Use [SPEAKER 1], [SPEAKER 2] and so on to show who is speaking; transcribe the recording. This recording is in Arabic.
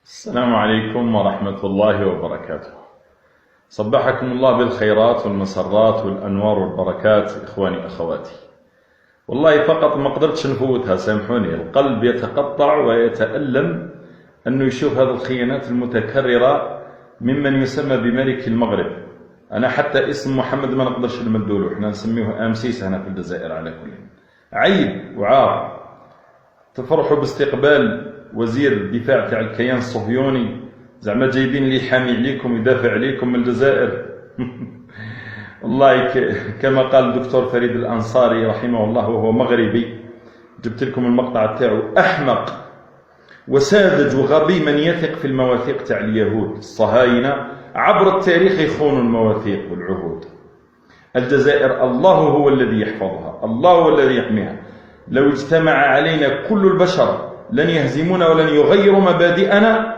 [SPEAKER 1] السلام عليكم ورحمة الله وبركاته. صبحكم الله بالخيرات والمسرات والأنوار والبركات إخواني أخواتي. والله فقط ما قدرتش نفوتها، سامحوني، القلب يتقطع ويتألم أنه يشوف هذه الخيانات المتكررة ممن يسمى بملك المغرب. أنا حتى اسم محمد ما نقدرش نمدوله، احنا نسميه أمسيس هنا في الجزائر. على كل عيب وعار تفرحوا باستقبال وزير الدفاع تاع الكيان الصهيوني، زعما جايبين لي حامي عليكم يدافع عليكم من الجزائر. والله كما قال الدكتور فريد الأنصاري رحمه الله وهو مغربي، جبت لكم المقطع تاعو: أحمق وساذج وغبي من يثق في المواثيق تاع اليهود الصهاينة، عبر التاريخ يخونوا المواثيق والعهود. الجزائر الله هو الذي يحفظها، الله هو الذي يحميها. لو اجتمع علينا كل البشر لن يهزمونا ولن يغيروا مبادئنا